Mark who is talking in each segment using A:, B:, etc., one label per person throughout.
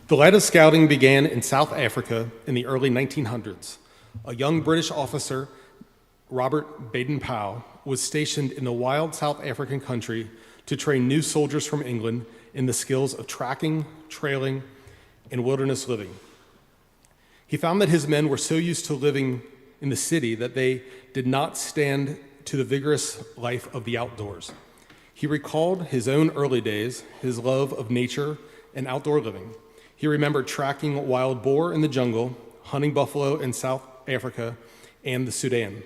A: The light of scouting began in South Africa in the early 1900s. A young British officer, Robert Baden-Powell, was stationed in the wild South African country to train new soldiers from England in the skills of tracking, trailing, and wilderness living. He found that his men were so used to living in the city that they did not stand to the vigorous life of the outdoors. He recalled his own early days, his love of nature and outdoor living. He remembered tracking wild boar in the jungle, hunting buffalo in South Africa and the Sudan.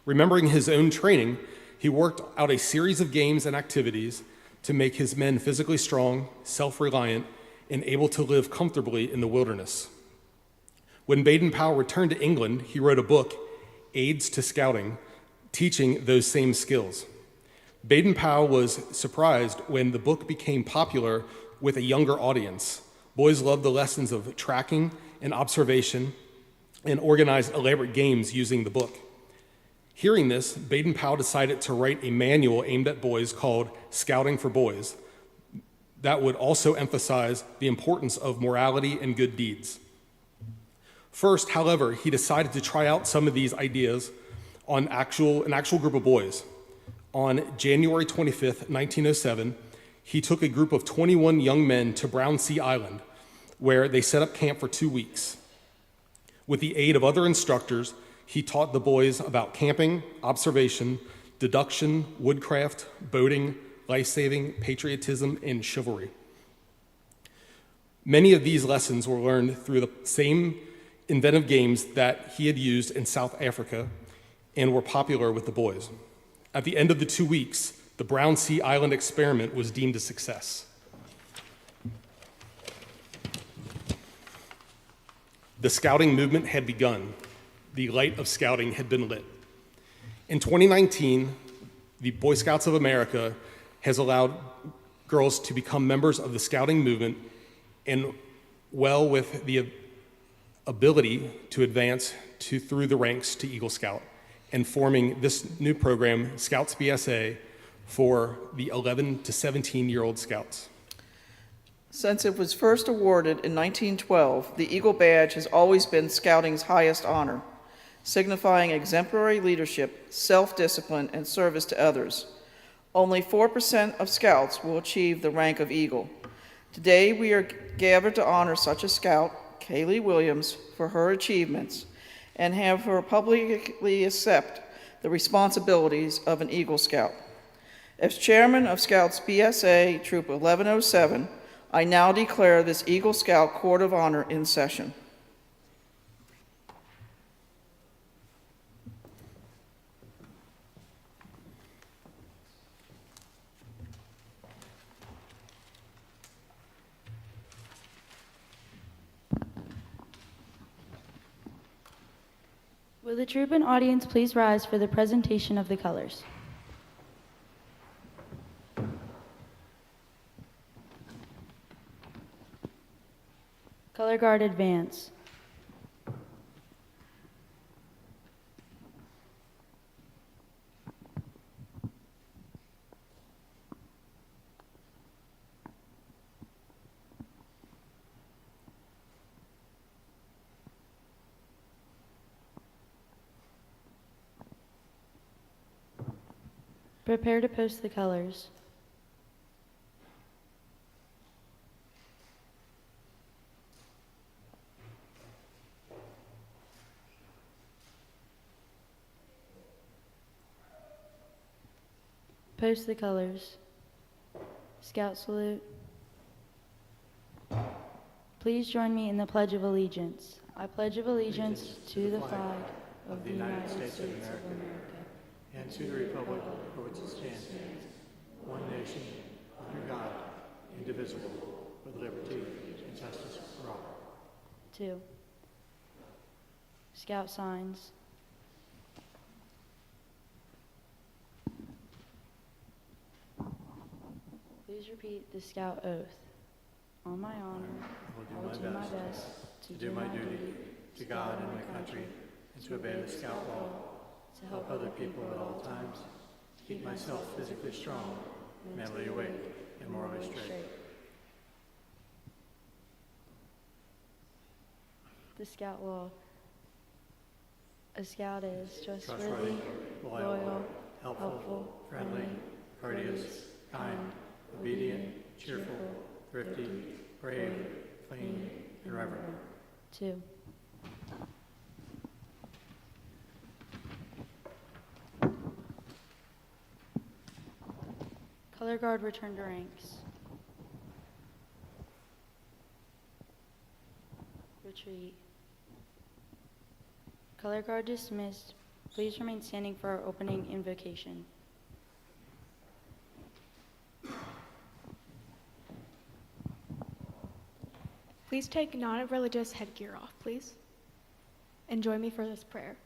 A: Remembering his own training, he worked out a series of games and activities to make his men physically strong, self-reliant, and able to live comfortably in the wilderness. When Baden-Powell returned to England, he wrote a book, Aids to Scouting, teaching those same skills. Baden-Powell was surprised when the book became popular with a younger audience. Boys loved the lessons of tracking and observation and organized elaborate games using the book. Hearing this, Baden-Powell decided to write a manual aimed at boys called Scouting for Boys that would also emphasize the importance of morality and good deeds. First, however, he decided to try out some of these ideas on an actual group of boys. On January 25th, 1907, he took a group of 21 young men to Brownsea Island, where they set up camp for 2 weeks. With the aid of other instructors, he taught the boys about camping, observation, deduction, woodcraft, boating, life-saving, patriotism, and chivalry. Many of these lessons were learned through the same inventive games that he had used in South Africa and were popular with the boys. At the end of the 2 weeks, the Brownsea Island experiment was deemed a success. The scouting movement had begun. The light of scouting had been lit. In 2019, the Boy Scouts of America has allowed girls to become members of the scouting movement and well with the ability to advance through the ranks to Eagle Scout and forming this new program, Scouts BSA, for the 11 to 17-year-old scouts.
B: Since it was first awarded in 1912, the Eagle Badge has always been Scouting's highest honor, signifying exemplary leadership, self-discipline, and service to others. Only 4% of Scouts will achieve the rank of Eagle. Today, we are gathered to honor such a Scout, KAYLEE Williams, for her achievements and have her publicly accept the responsibilities of an Eagle Scout. As chairman of Scouts BSA Troop 1107, I now declare this Eagle Scout Court of Honor in session.
C: Will the troop and audience please rise for the presentation of the colors? Color Guard advance. Prepare to post the colors. Post the colors. Scout salute. Please join me in the Pledge of Allegiance. I pledge of allegiance to the flag of the United States of America
D: and to the republic for which it stands, one nation, under God, indivisible, with liberty and justice for all.
C: 2. Scout signs. Please repeat the Scout oath. On my honor, I will do my best to do my duty
D: to God and my country, and to obey the Scout law, to help other people at all times, to keep myself physically strong, mentally awake, and morally straight.
C: the Scout law. A Scout is trustworthy,
D: Trustworthy,
C: loyal,
D: helpful, friendly, courteous, kind, obedient, cheerful, thrifty, brave, clean, and reverent.
C: 2. Color Guard return to ranks. Retreat. Color Guard dismissed. Please remain standing for our opening invocation.
E: Please take non-religious headgear off, please. And join me for this prayer.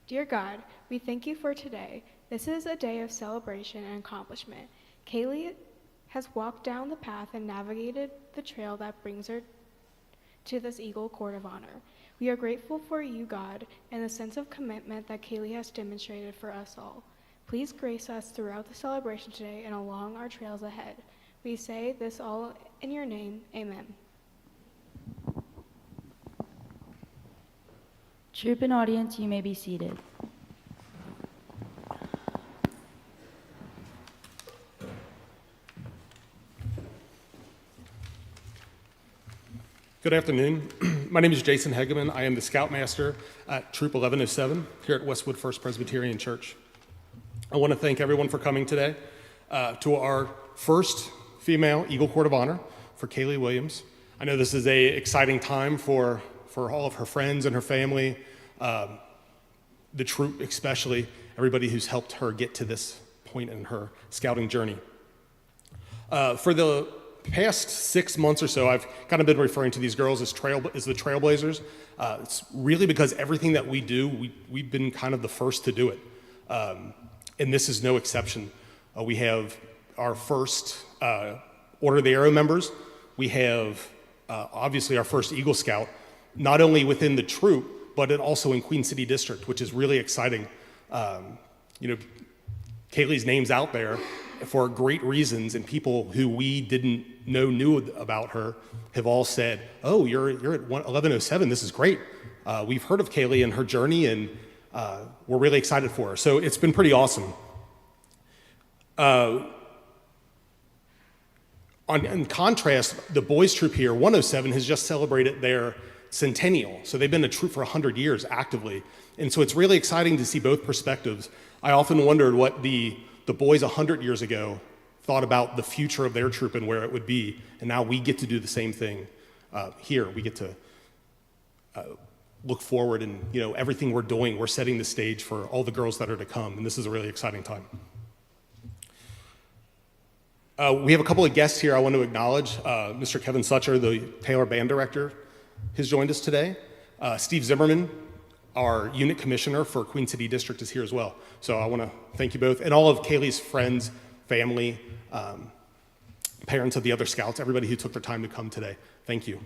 E: Dear God, we thank you for today. This is a day of celebration and accomplishment. KAYLEE has walked down the path and navigated the trail that brings her to this Eagle Court of Honor. We are grateful for you, God, and the sense of commitment that KAYLEE has demonstrated for us all. Please grace us throughout the celebration today and along our trails ahead. We say this all in your name. Amen.
C: Troop and audience, you may be seated.
A: Good afternoon. My name is Jason Hegeman. I am the Scoutmaster at Troop 1107 here at Westwood First Presbyterian Church. I want to thank everyone for coming today to our first female Eagle Court of Honor for KAYLEE Williams. I know this is an exciting time for all of her friends and her family, the troop especially, everybody who's helped her get to this point in her scouting journey. For the past 6 months or so, I've kind of been referring to these girls as the trailblazers. It's really because everything that we do, we've been kind of the first to do it. And this is no exception. We have our first Order of the Arrow members. We have obviously our first Eagle Scout, not only within the troop, but also in Queen City District, which is really exciting. KAYLEE's name's out there for great reasons, and people who we didn't know knew about her have all said, "Oh, you're at 1107. This is great. We've heard of KAYLEE and her journey, and we're really excited for her." So it's been pretty awesome. In contrast, the boys troop here, 107, has just celebrated their centennial. So they've been a troop for 100 years actively. And so it's really exciting to see both perspectives. I often wondered what the boys 100 years ago thought about the future of their troop and where it would be. And now we get to do the same thing here. We get to look forward, and everything we're doing, we're setting the stage for all the girls that are to come. And this is a really exciting time. We have a couple of guests here I want to acknowledge. Mr. Kevin Sutcher, the Taylor Band Director, has joined us today. Steve Zimmerman, our unit commissioner for Queen City District, is here as well. So I want to thank you both. And all of KAYLEE's friends, family, parents of the other scouts, everybody who took their time to come today. Thank you.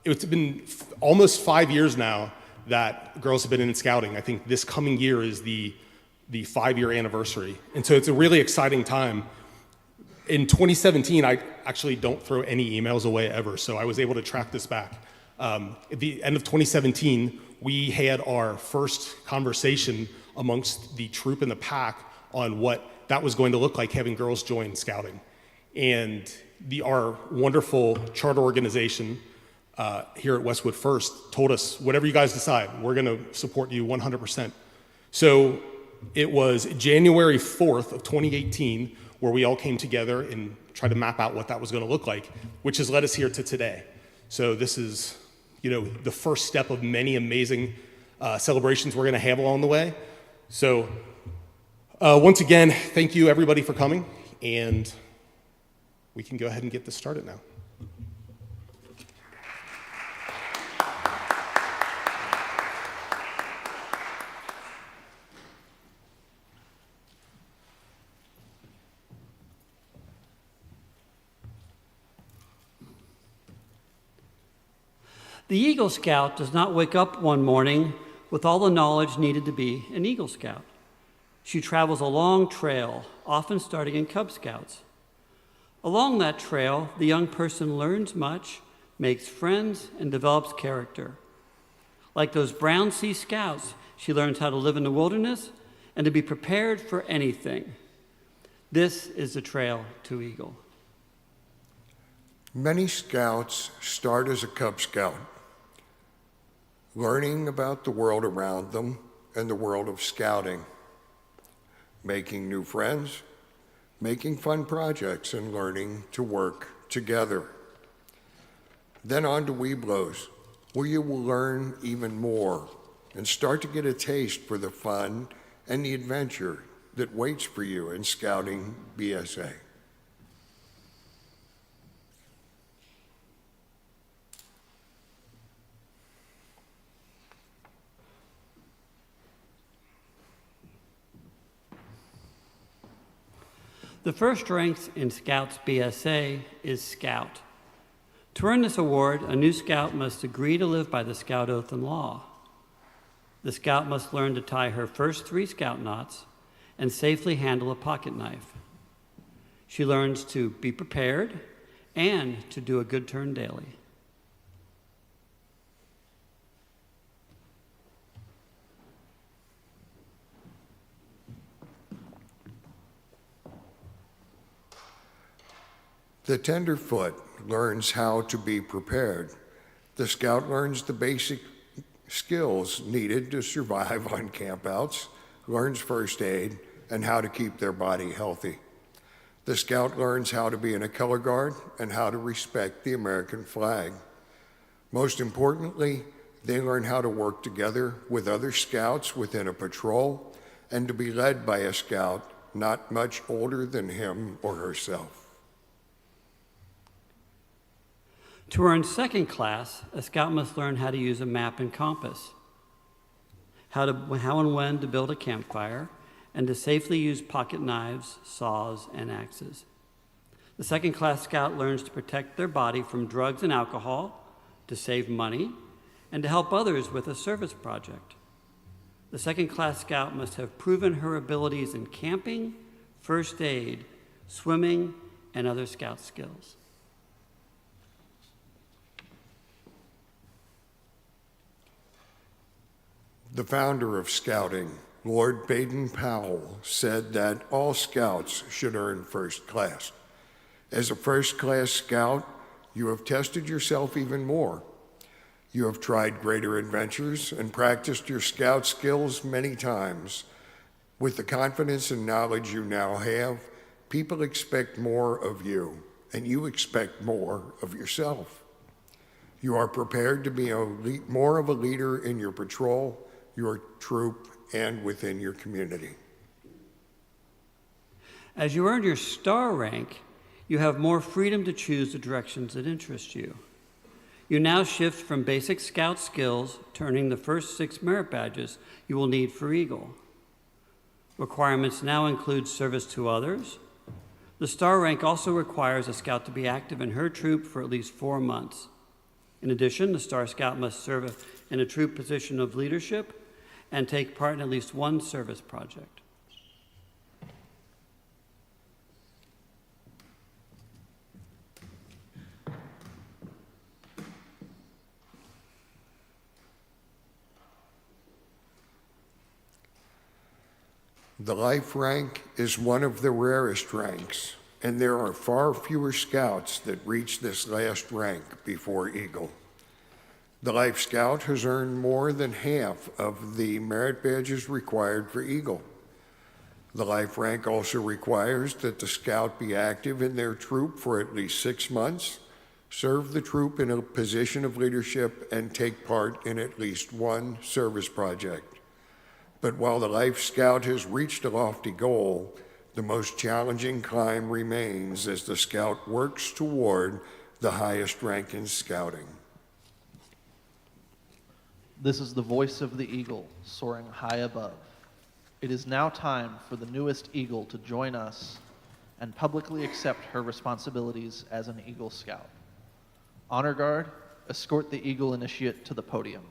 A: It's been almost 5 years now that girls have been in scouting. I think this coming year is the 5-year anniversary. And so it's a really exciting time. In 2017, I actually don't throw any emails away ever, so I was able to track this back. At the end of 2017, we had our first conversation amongst the troop and the pack on what that was going to look like, having girls join scouting. And our wonderful charter organization here at Westwood First told us, whatever you guys decide, we're going to support you 100%. So it was January 4th of 2018 where we all came together and tried to map out what that was going to look like, which has led us here to today. So this is, the first step of many amazing celebrations we're going to have along the way. So once again, thank you everybody for coming, and we can go ahead and get this started now.
F: The Eagle Scout does not wake up one morning with all the knowledge needed to be an Eagle Scout. She travels a long trail, often starting in Cub Scouts. Along that trail, the young person learns much, makes friends, and develops character. Like those Brown Sea Scouts, she learns how to live in the wilderness and to be prepared for anything. This is the trail to Eagle.
G: Many Scouts start as a Cub Scout, learning about the world around them and the world of scouting, making new friends, making fun projects, and learning to work together. Then on to Webelos, where you will learn even more and start to get a taste for the fun and the adventure that waits for you in Scouting BSA.
F: The first rank in Scouts BSA is Scout. To earn this award, a new Scout must agree to live by the Scout Oath and Law. The Scout must learn to tie her first 3 Scout knots and safely handle a pocket knife. She learns to be prepared and to do a good turn daily.
G: The tenderfoot learns how to be prepared. The Scout learns the basic skills needed to survive on campouts, learns first aid, and how to keep their body healthy. The Scout learns how to be in a color guard and how to respect the American flag. Most importantly, they learn how to work together with other Scouts within a patrol and to be led by a Scout not much older than him or herself.
F: To earn second class, a Scout must learn how to use a map and compass, how and when to build a campfire, and to safely use pocket knives, saws, and axes. The second class Scout learns to protect their body from drugs and alcohol, to save money, and to help others with a service project. The second class Scout must have proven her abilities in camping, first aid, swimming, and other Scout skills.
G: The founder of Scouting, Lord Baden-Powell, said that all Scouts should earn first class. As a first-class Scout, you have tested yourself even more. You have tried greater adventures and practiced your Scout skills many times. With the confidence and knowledge you now have, people expect more of you, and you expect more of yourself. You are prepared to be more of a leader in your patrol, your troop, and within your community.
F: As you earn your star rank, you have more freedom to choose the directions that interest you. You now shift from basic Scout skills to earning the first 6 merit badges you will need for Eagle. Requirements now include service to others. The star rank also requires a Scout to be active in her troop for at least 4 months. In addition, the Star Scout must serve in a troop position of leadership and take part in at least 1 service project.
G: The life rank is one of the rarest ranks, and there are far fewer Scouts that reach this last rank before Eagle. The Life Scout has earned more than half of the merit badges required for Eagle. The life rank also requires that the Scout be active in their troop for at least 6 months, serve the troop in a position of leadership, and take part in at least 1 service project. But while the Life Scout has reached a lofty goal, the most challenging climb remains as the Scout works toward the highest rank in Scouting.
H: This is the voice of the eagle soaring high above. It is now time for the newest eagle to join us and publicly accept her responsibilities as an Eagle Scout. Honor Guard, escort the Eagle Initiate to the podium.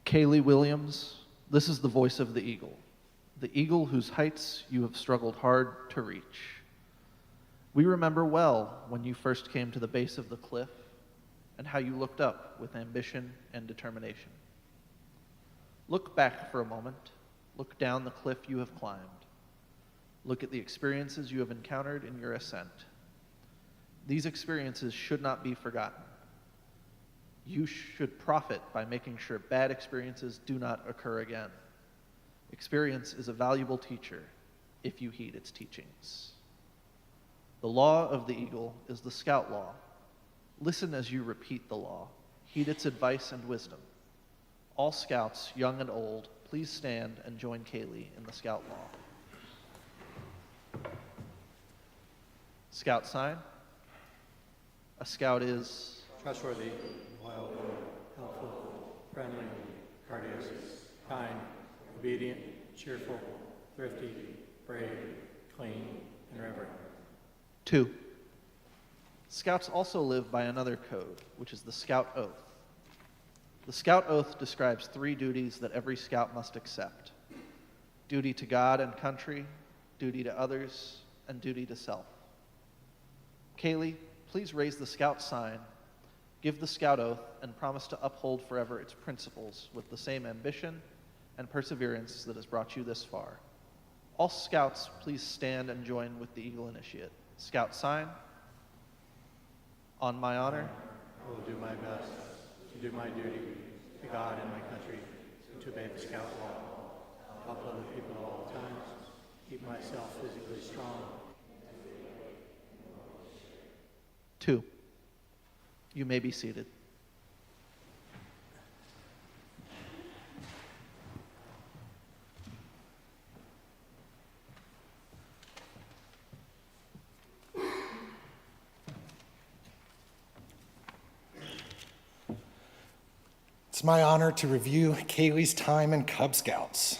H: KAYLEE Williams, this is the voice of the eagle whose heights you have struggled hard to reach. We remember well when you first came to the base of the cliff and how you looked up with ambition and determination. Look back for a moment. Look down the cliff you have climbed. Look at the experiences you have encountered in your ascent. These experiences should not be forgotten. You should profit by making sure bad experiences do not occur again. Experience is a valuable teacher if you heed its teachings. The law of the eagle is the Scout law. Listen as you repeat the law. Heed its advice and wisdom. All Scouts, young and old, please stand and join KAYLEE in the Scout law. Scout sign. A Scout is
D: Trustworthy, loyal, helpful, friendly, courteous, kind, obedient, cheerful, thrifty, brave, clean, and reverent.
H: 2. Scouts also live by another code, which is the Scout Oath. The Scout Oath describes 3 duties that every Scout must accept: duty to God and country, duty to others, and duty to self. KAYLEE, please raise the Scout sign, give the Scout Oath, and promise to uphold forever its principles with the same ambition and perseverance that has brought you this far. All Scouts, please stand and join with the Eagle Initiate. Scout sign. On my honor,
D: I will do my best to do my duty to God and my country, and to obey the Scout law, help other people at all times, keep myself physically strong.
H: 2. You may be seated.
I: It's my honor to review KAYLEE's time in Cub Scouts.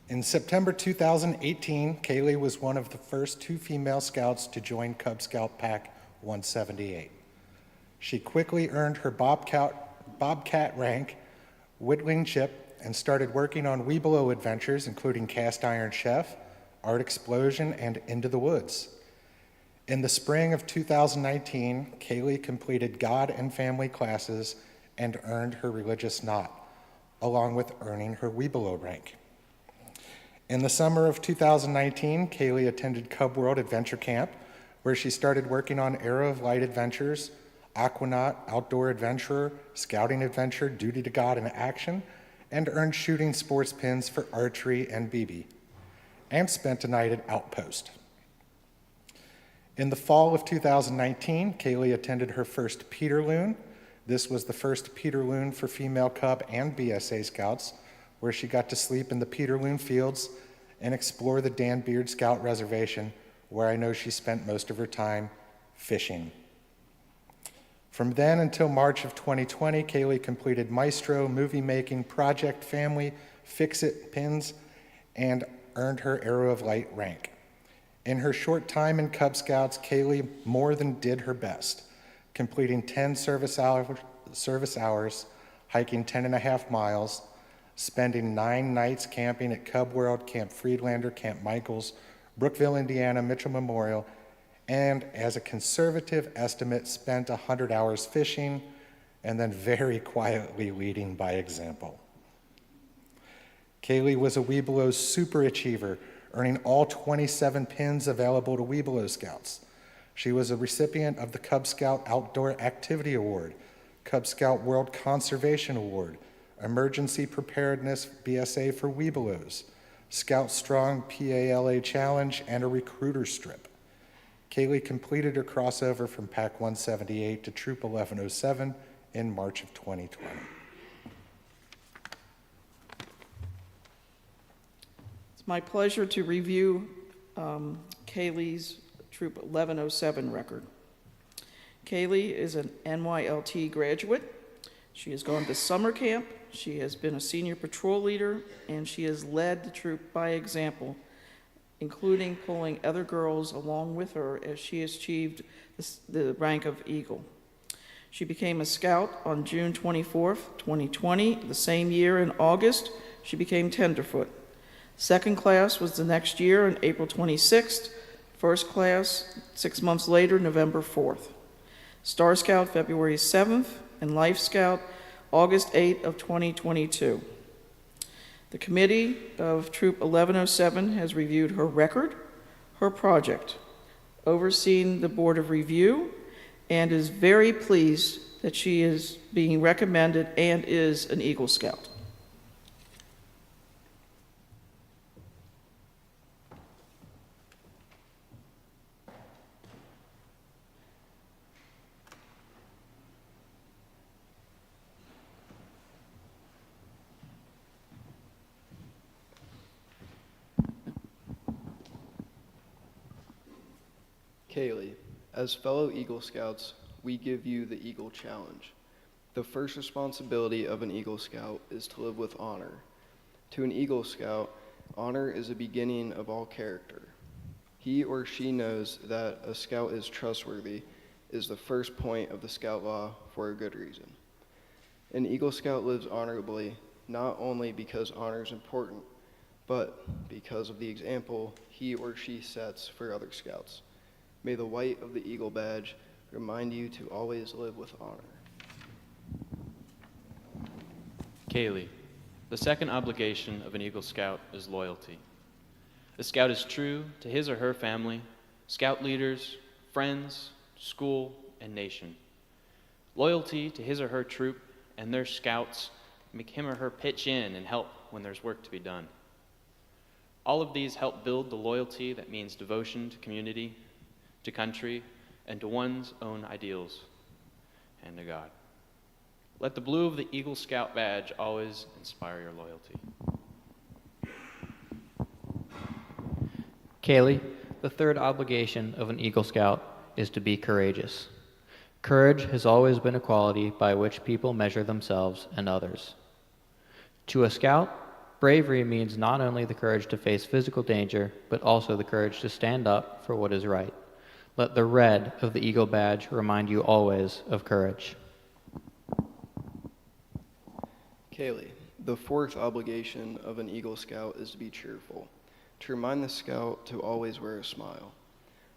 I: In September 2018, KAYLEE was one of the first 2 female scouts to join Cub Scout Pack 178. She quickly earned her Bobcat rank, whittling chip, and started working on Webelow adventures, including Cast Iron Chef, Art Explosion, and Into the Woods. In the spring of 2019, KAYLEE completed God and Family classes and earned her religious knot, along with earning her Webelow rank. In the summer of 2019, KAYLEE attended Cub World Adventure Camp, where she started working on Arrow of Light Adventures, Aquanaut, Outdoor Adventurer, Scouting Adventure, Duty to God in Action, and earned shooting sports pins for archery and BB, and spent a night at Outpost. In the fall of 2019, KAYLEE attended her first Peterloon. This was the first Peterloon for female Cub and BSA Scouts, where she got to sleep in the Peterloon fields and explore the Dan Beard Scout Reservation, where I know she spent most of her time fishing. From then until March of 2020, KAYLEE completed Maestro, movie making, Project Family, Fix-It pins, and earned her Arrow of Light rank. In her short time in Cub Scouts, KAYLEE more than did her best, completing 10 service hours, hiking 10.5 miles, spending 9 nights camping at Cub World, Camp Friedlander, Camp Michaels, Brookville, Indiana, Mitchell Memorial, and as a conservative estimate, spent 100 hours fishing, and then very quietly leading by example. KAYLEE was a Webelow super achiever, earning all 27 pins available to Webelow Scouts. She was a recipient of the Cub Scout Outdoor Activity Award, Cub Scout World Conservation Award, Emergency Preparedness BSA for Webelows, Scout Strong PALA Challenge, and a recruiter strip. KAYLEE completed her crossover from Pack 178 to Troop 1107 in March of 2020.
B: It's my pleasure to review KAYLEE's Troop 1107 record. KAYLEE is an NYLT graduate. She has gone to summer camp, she has been a senior patrol leader, and she has led the troop by example, including pulling other girls along with her as she achieved the rank of Eagle. She became a scout on June 24th, 2020. The same year in August, she became tenderfoot. Second class was the next year on April 26th. First class 6 months later, November 4th. Star Scout February 7th and Life Scout August 8th of 2022. The committee of Troop 1107 has reviewed her record, her project, overseen the Board of Review, and is very pleased that she is being recommended and is an Eagle Scout.
J: KAYLEE, as fellow Eagle Scouts, we give you the Eagle Challenge. The first responsibility of an Eagle Scout is to live with honor. To an Eagle Scout, honor is the beginning of all character. He or she knows that a Scout is trustworthy is the first point of the Scout Law for a good reason. An Eagle Scout lives honorably not only because honor is important, but because of the example he or she sets for other Scouts. May the white of the Eagle badge remind you to always live with honor.
K: KAYLEE, the second obligation of an Eagle Scout is loyalty. The Scout is true to his or her family, Scout leaders, friends, school, and nation. Loyalty to his or her troop and their Scouts make him or her pitch in and help when there's work to be done. All of these help build the loyalty that means devotion to community, to country, and to one's own ideals, and to God. Let the blue of the Eagle Scout badge always inspire your loyalty.
L: KAYLEE, the third obligation of an Eagle Scout is to be courageous. Courage has always been a quality by which people measure themselves and others. To a Scout, bravery means not only the courage to face physical danger, but also the courage to stand up for what is right. Let the red of the Eagle badge remind you always of courage.
J: KAYLEE, the fourth obligation of an Eagle Scout is to be cheerful, to remind the Scout to always wear a smile.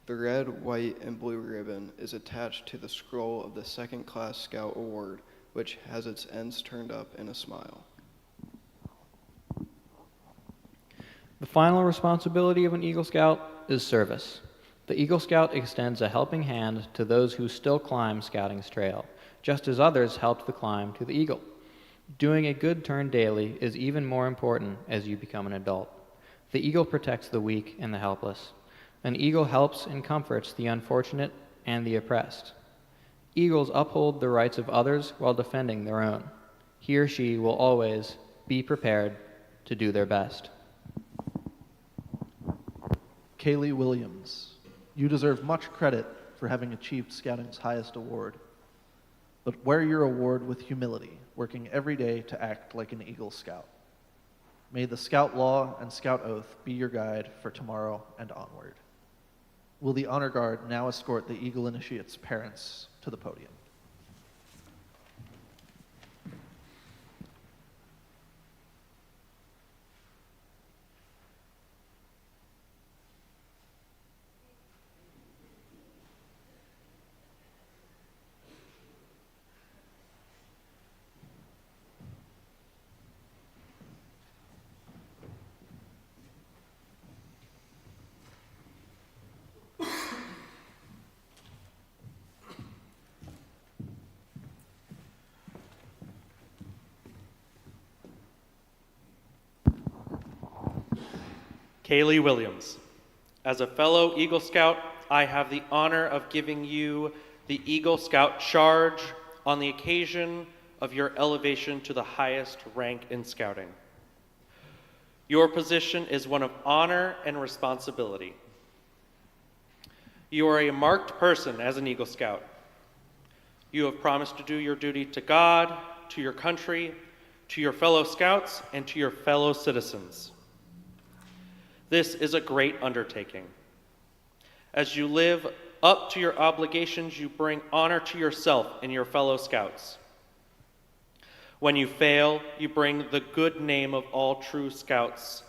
J: The red, white, and blue ribbon is attached to the scroll of the Second Class Scout Award, which has its ends turned up in a smile.
L: The final responsibility of an Eagle Scout is service. The Eagle Scout extends a helping hand to those who still climb Scouting's trail, just as others helped the climb to the Eagle. Doing a good turn daily is even more important as you become an adult. The Eagle protects the weak and the helpless. An eagle helps and comforts the unfortunate and the oppressed. Eagles uphold the rights of others while defending their own. He or she will always be prepared to do their best.
H: KAYLEE Williams, you deserve much credit for having achieved Scouting's highest award. But wear your award with humility, working every day to act like an Eagle Scout. May the Scout Law and Scout Oath be your guide for tomorrow and onward. Will the Honor Guard now escort the Eagle Initiate's parents to the podium?
M: KAYLEE Williams. As a fellow Eagle Scout, I have the honor of giving you the Eagle Scout Charge on the occasion of your elevation to the highest rank in Scouting. Your position is one of honor and responsibility. You are a marked person as an Eagle Scout. You have promised to do your duty to God, to your country, to your fellow Scouts, and to your fellow citizens. This is a great undertaking. As you live up to your obligations, you bring honor to yourself and your fellow Scouts. When you fail, you bring the good name of all true Scouts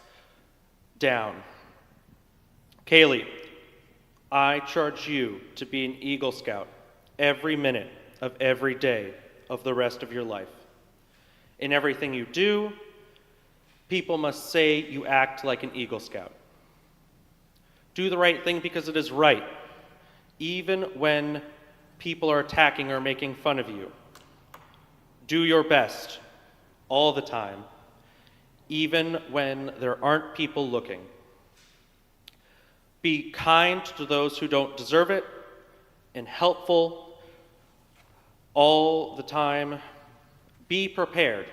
M: down. KAYLEE, I charge you to be an Eagle Scout every minute of every day of the rest of your life. In everything you do, people must say you act like an Eagle Scout. Do the right thing because it is right, even when people are attacking or making fun of you. Do your best all the time, even when there aren't people looking. Be kind to those who don't deserve it and helpful all the time. Be prepared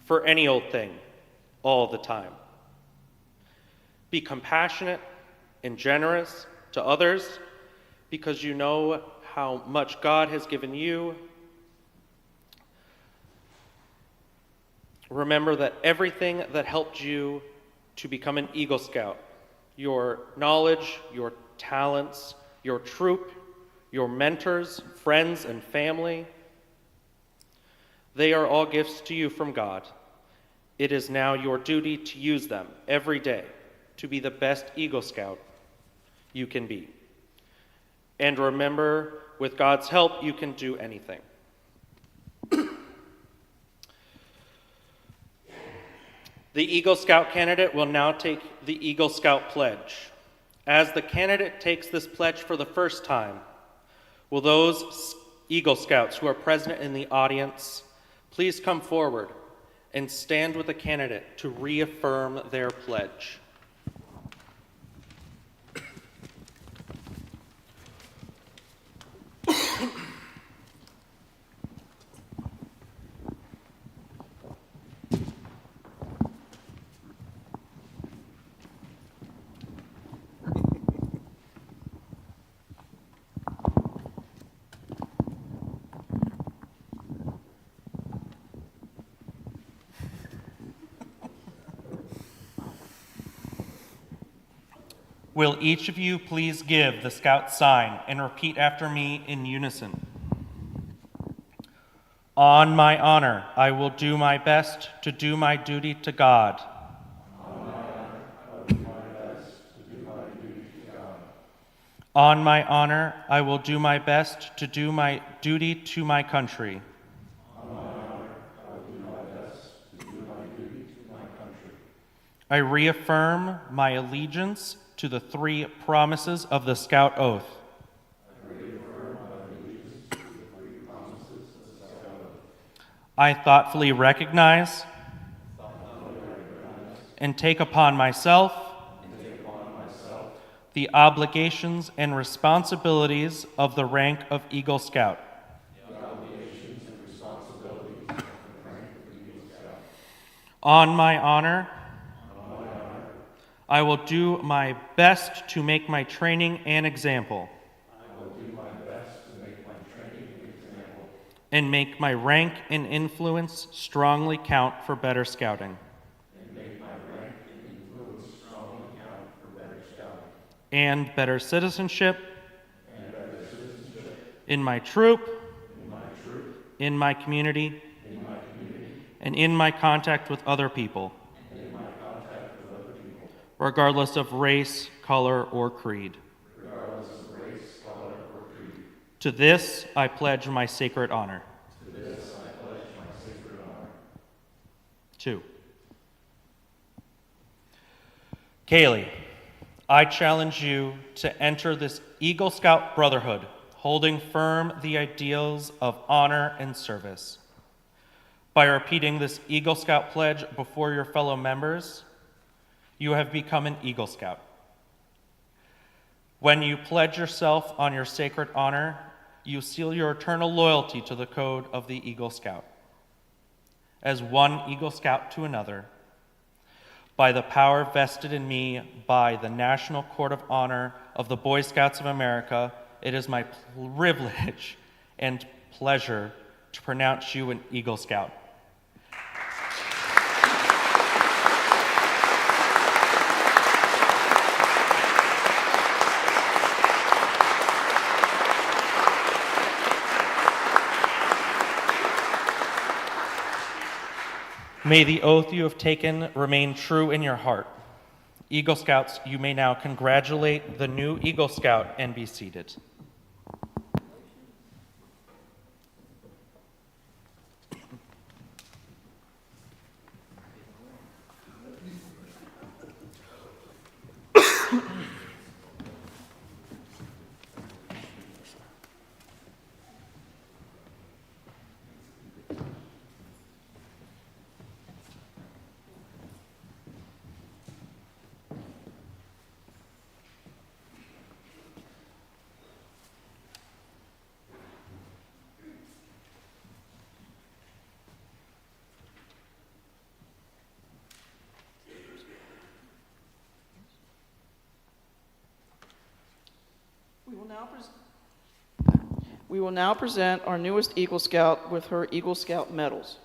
M: for any old thing all the time. Be compassionate and generous to others because you know how much God has given you. Remember that everything that helped you to become an Eagle Scout, your knowledge, your talents, your troop, your mentors, friends, and family, they are all gifts to you from God. It is now your duty to use them every day to be the best Eagle Scout you can be. And remember, with God's help, you can do anything. The Eagle Scout candidate will now take the Eagle Scout pledge. As the candidate takes this pledge for the first time, will those Eagle Scouts who are present in the audience please come forward and stand with the candidate to reaffirm their pledge. Will each of you please give the Scout sign and repeat after me in unison? On my honor, I will do my best to do my duty to God.
G: On my honor, I will do my best to do my duty to God.
M: On my honor, I will do my best to do my duty to my country.
G: On my honor, I will do my best to do my duty to my country.
M: I reaffirm my allegiance to the three promises of the Scout Oath.
G: I reaffirm my allegiance to the three promises of the Scout Oath.
M: I thoughtfully recognize and take upon myself the obligations and responsibilities of the rank of Eagle Scout. On my honor, I will do my best to make my training an example. And make my rank and influence strongly count for better scouting. And better citizenship. In my troop. In my community. And in my contact with other people. Regardless of race, color, or creed. To this, I pledge my sacred honor. 2. KAYLEE, I challenge you to enter this Eagle Scout brotherhood, holding firm the ideals of honor and service. By repeating this Eagle Scout pledge before your fellow members, you have become an Eagle Scout. When you pledge yourself on your sacred honor, you seal your eternal loyalty to the code of the Eagle Scout. As one Eagle Scout to another, by the power vested in me by the National Court of Honor of the Boy Scouts of America, it is my privilege and pleasure to pronounce you an Eagle Scout. May the oath you have taken remain true in your heart. Eagle Scouts, you may now congratulate the new Eagle Scout and be seated.
B: We will now present our newest Eagle Scout with her Eagle Scout medals.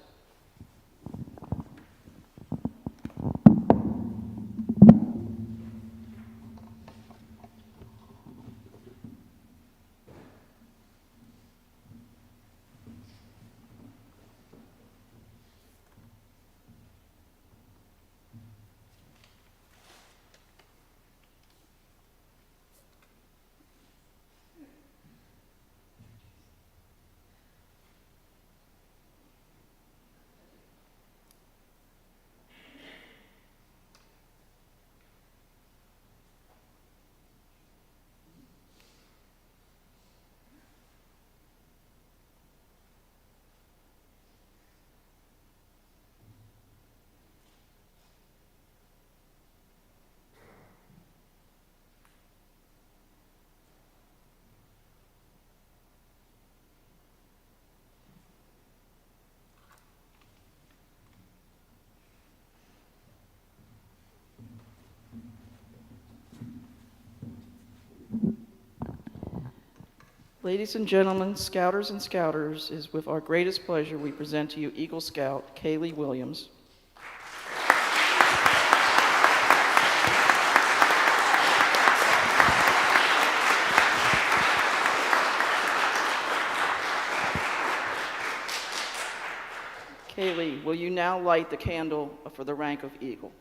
B: Ladies and gentlemen, Scouters and Scouters, it is with our greatest pleasure we present to you Eagle Scout KAYLEE Williams. KAYLEE, will you now light the candle for the rank of Eagle?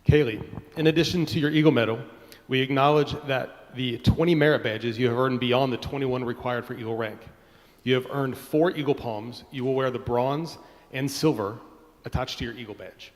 A: KAYLEE, in addition to your Eagle Medal, we acknowledge that the 20 merit badges you have earned beyond the 21 required for Eagle rank. You have earned 4 Eagle Palms. You will wear the bronze and silver attached to your Eagle badge.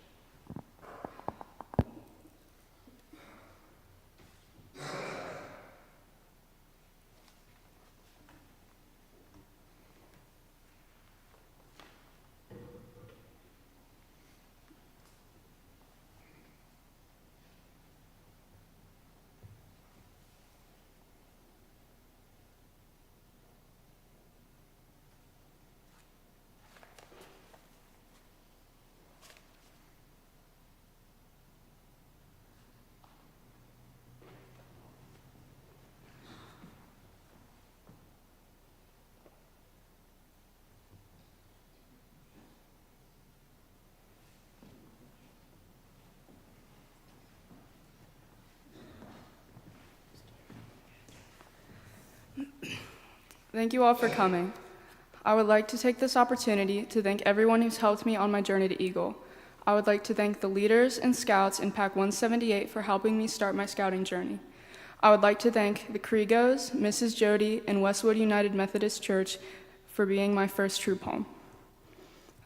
N: Thank you all for coming. I would like to take this opportunity to thank everyone who's helped me on my journey to Eagle. I would like to thank the leaders and scouts in Pack 178 for helping me start my scouting journey. I would like to thank the Kriegos, Mrs. Jody, and Westwood United Methodist Church for being my first troop home.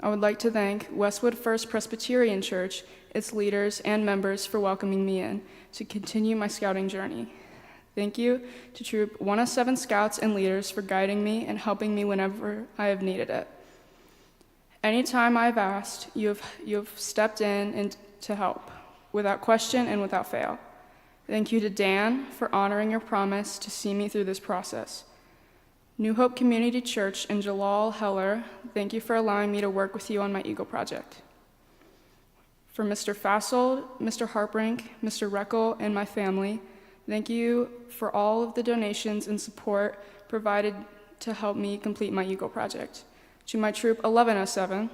N: I would like to thank Westwood First Presbyterian Church, its leaders and members for welcoming me in to continue my scouting journey. Thank you to Troop 107 Scouts and leaders for guiding me and helping me whenever I have needed it. Anytime I've asked, you have stepped in and to help, without question and without fail. Thank you to Dan for honoring your promise to see me through this process. New Hope Community Church and Jalal Heller, thank you for allowing me to work with you on my Eagle project. For Mr. Fassold, Mr. Harprink, Mr. Reckel, and my family, thank you for all of the donations and support provided to help me complete my Eagle project. To my troop 1107,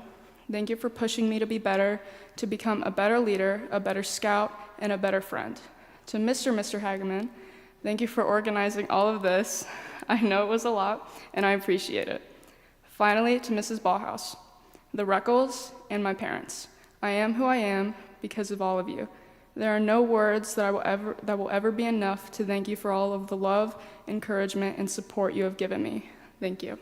N: thank you for pushing me to be better, to become a better leader, a better scout, and a better friend. To Mr. Hageman, thank you for organizing all of this. I know it was a lot, and I appreciate it. Finally, to Mrs. Ballhouse, the Reckles, and my parents. I am who I am because of all of you. There are no words that will ever be enough to thank you for all of the love, encouragement, and support you have given me. Thank you.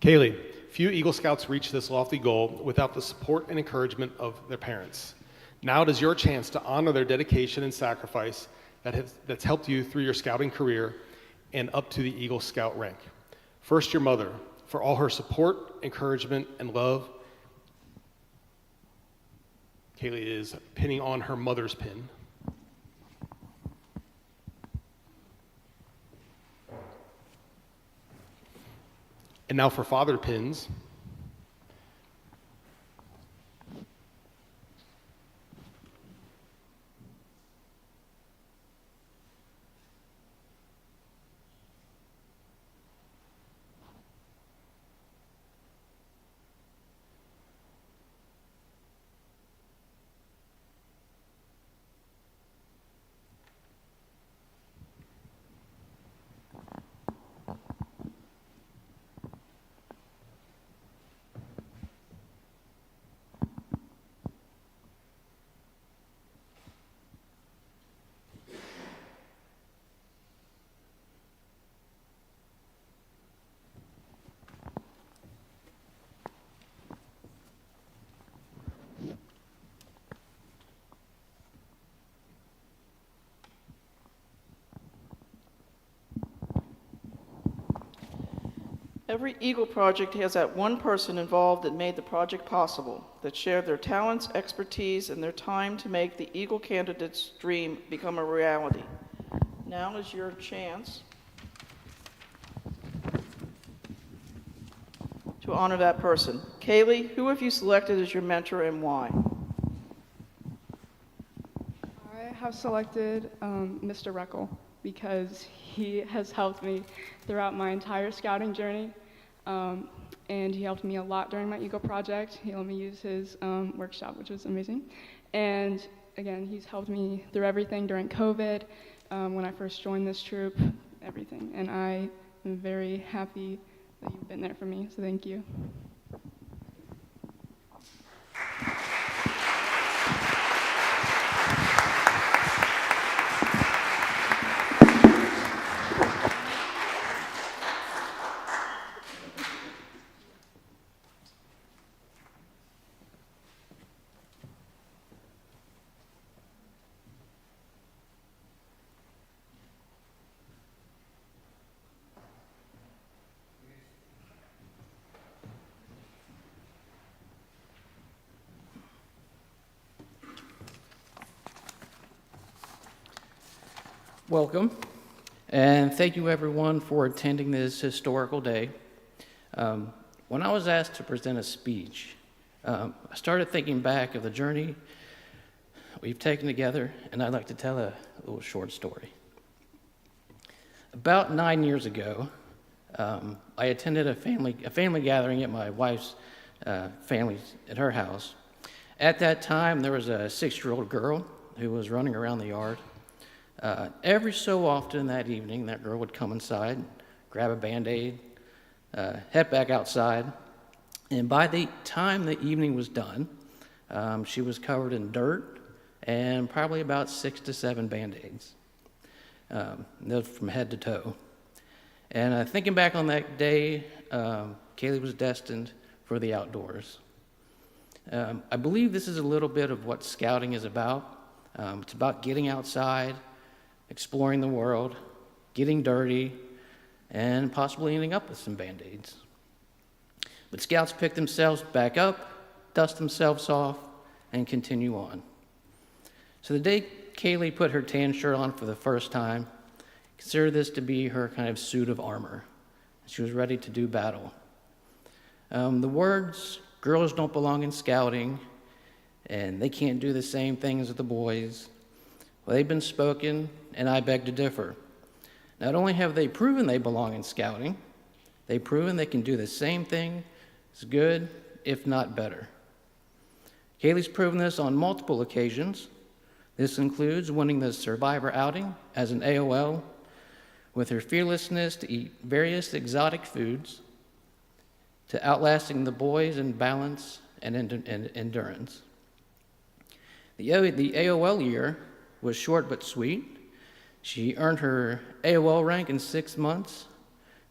A: KAYLEE, few Eagle Scouts reach this lofty goal without the support and encouragement of their parents. Now it is your chance to honor their dedication and sacrifice that's helped you through your scouting career and up to the Eagle Scout rank. First, your mother, for all her support, encouragement, and love. KAYLEE is pinning on her mother's pin. And now for father pins.
B: Every Eagle project has that one person involved that made the project possible, that shared their talents, expertise, and their time to make the Eagle candidate's dream become a reality. Now is your chance to honor that person. KAYLEE, who have you selected as your mentor and why?
N: I have selected Mr. Reckel because he has helped me throughout my entire scouting journey, and he helped me a lot during my Eagle project. He let me use his workshop, which was amazing. And again, he's helped me through everything during COVID, when I first joined this troop, everything. And I am very happy that you've been there for me, so thank you.
O: Welcome, and thank you everyone for attending this historical day. When I was asked to present a speech, I started thinking back of the journey we've taken together, and I'd like to tell a little short story. About 9 years ago, I attended a family gathering at my wife's family at her house. At that time, there was a 6-year-old girl who was running around the yard. Every so often that evening, that girl would come inside, grab a Band-Aid, head back outside. And by the time the evening was done, she was covered in dirt and probably about 6 to 7 Band-Aids, from head to toe. And thinking back on that day, KAYLEE was destined for the outdoors. I believe this is a little bit of what scouting is about. It's about getting outside, exploring the world, getting dirty, and possibly ending up with some Band-Aids. But scouts pick themselves back up, dust themselves off, and continue on. So the day KAYLEE put her tan shirt on for the first time, consider this to be her kind of suit of armor. She was ready to do battle. The words, "girls don't belong in scouting," and "they can't do the same things as the boys," well, they've been spoken, and I beg to differ. Not only have they proven they belong in scouting, they've proven they can do the same thing as good, if not better. KAYLEE's proven this on multiple occasions. This includes winning the Survivor outing as an AOL, with her fearlessness to eat various exotic foods, to outlasting the boys in balance and endurance. The AOL year was short but sweet. She earned her AOL rank in 6 months.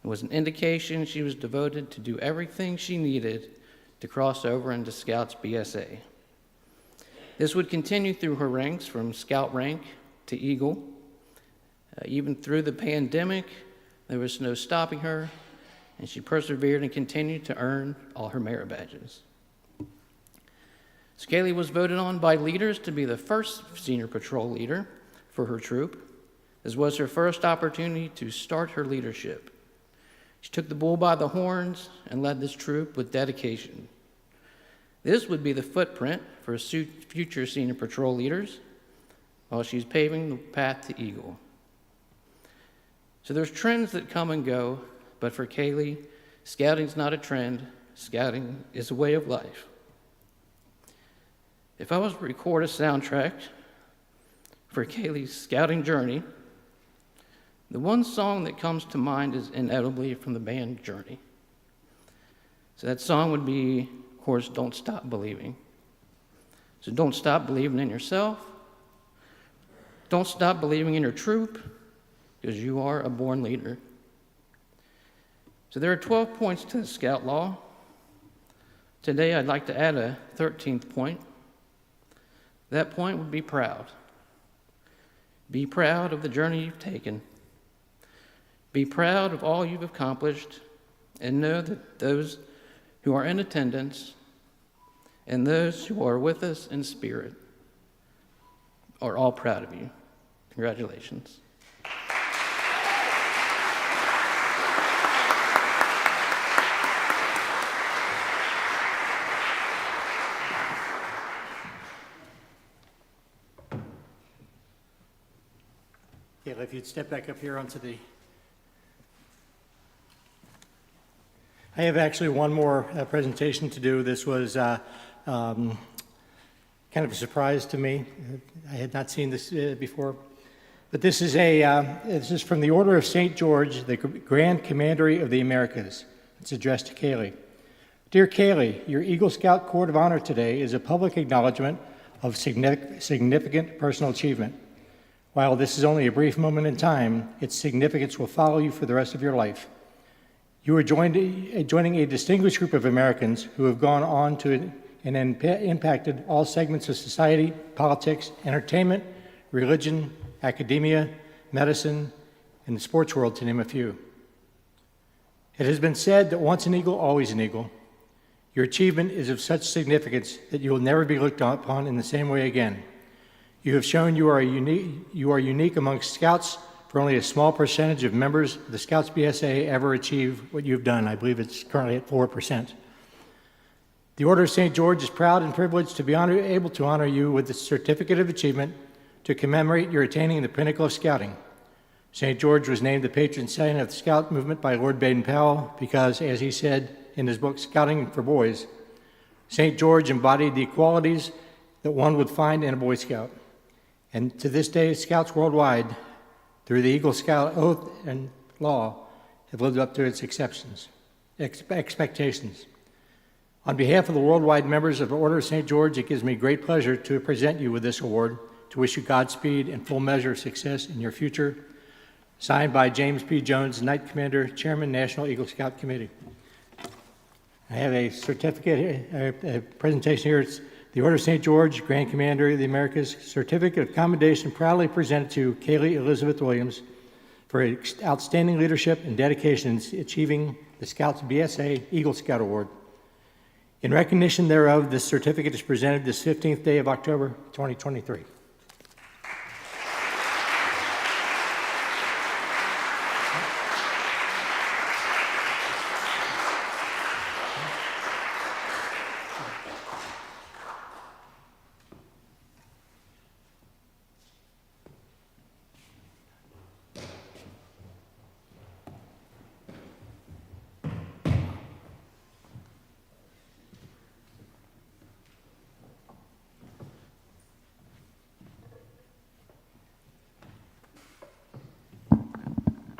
O: It was an indication she was devoted to do everything she needed to cross over into Scouts BSA. This would continue through her ranks from Scout rank to Eagle. Even through the pandemic, there was no stopping her, and she persevered and continued to earn all her merit badges. So KAYLEE was voted on by leaders to be the first senior patrol leader for her troop. This was her first opportunity to start her leadership. She took the bull by the horns and led this troop with dedication. This would be the footprint for future senior patrol leaders while she's paving the path to Eagle. So there's trends that come and go, but for KAYLEE, scouting's not a trend. Scouting is a way of life. If I was to record a soundtrack for KAYLEE's scouting journey, the one song that comes to mind is inevitably from the band Journey. So that song would be, of course, "Don't Stop Believing." So don't stop believing in yourself. Don't stop believing in your troop, because you are a born leader. So there are 12 points to the Scout Law. Today I'd like to add a 13th point. That point would be proud. Be proud of the journey you've taken. Be proud of all you've accomplished, and know that those who are in attendance and those who are with us in spirit are all proud of you. Congratulations.
D: KAYLEE, if you'd step back up here onto the... I have actually one more presentation to do. This was kind of a surprise to me. I had not seen this before. But this is from the Order of St. George, the Grand Commandery of the Americas. It's addressed to KAYLEE. Dear KAYLEE, your Eagle Scout Court of Honor today is a public acknowledgement of significant personal achievement. While this is only a brief moment in time, its significance will follow you for the rest of your life. You are joining a distinguished group of Americans who have gone on to and impacted all segments of society, politics, entertainment, religion, academia, medicine, and the sports world, to name a few. It has been said that once an eagle, always an eagle. Your achievement is of such significance that you will never be looked upon in the same way again. You have shown you are unique amongst Scouts, for only a small percentage of members of the Scouts BSA ever achieve what you've done. I believe it's currently at 4%. The Order of St. George is proud and privileged to be able to honor you with the Certificate of Achievement to commemorate your attaining the pinnacle of scouting. St. George was named the patron saint of the Scout movement by Lord Baden-Powell because, as he said in his book, Scouting for Boys, St. George embodied the qualities that one would find in a Boy Scout. And to this day, Scouts worldwide, through the Eagle Scout oath and law, have lived up to its expectations. On behalf of the worldwide members of the Order of St. George, it gives me great pleasure to present you with this award, to wish you Godspeed and full measure of success in your future. Signed by James P. Jones, Knight Commander, Chairman, National Eagle Scout Committee. I have a certificate, a presentation here. It's the Order of St. George, Grand Commander of the Americas, Certificate of Commendation proudly presented to KAYLEE Elizabeth Williams for outstanding leadership and dedication in achieving the Scouts BSA Eagle Scout Award. In recognition thereof, this certificate is presented this 15th day of October, 2023.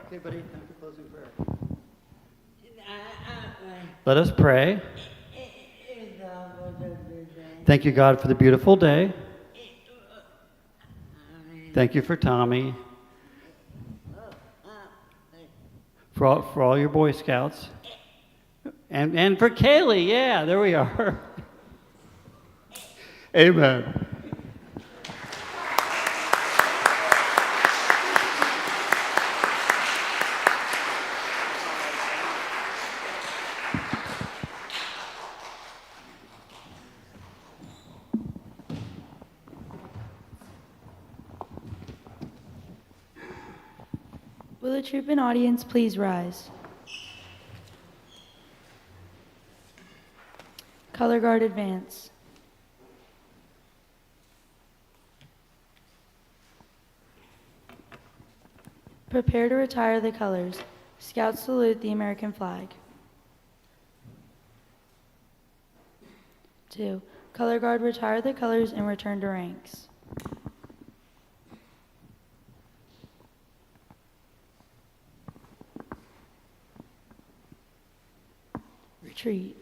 O: Okay, buddy, time for closing prayer.
F: Let us pray. Thank you, God, for the beautiful day. Thank you for Tommy. For all your Boy Scouts. And for KAYLEE, yeah, there we are. Amen.
C: Will the troop and audience please rise? Color Guard advance. Prepare to retire the colors. Scouts salute the American flag. 2. Color Guard retire the colors and return to ranks. Retreat.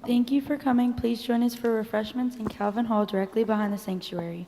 C: Thank you for coming. Please join us for refreshments in Calvin Hall directly behind the sanctuary.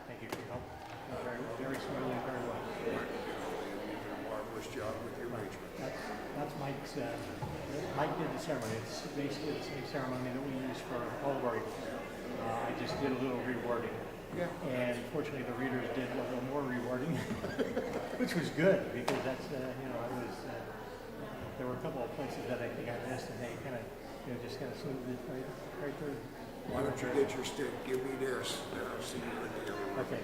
D: Thank you for your help. Very smoothly, very well.
G: You did a marvelous job with your arrangement.
D: That's Mike's. Mike did the ceremony. It's basically the same ceremony that we use for all of our Eagles. I just did a little rewording. Yeah. And fortunately, the readers did a little more rewording, which was good because that's I was. There were a couple of places that I think I missed, and they kind of just kind of smoothed it right through.
G: Why don't you get your stick? Give me this. Then I'll see you in the other room.
D: Okay.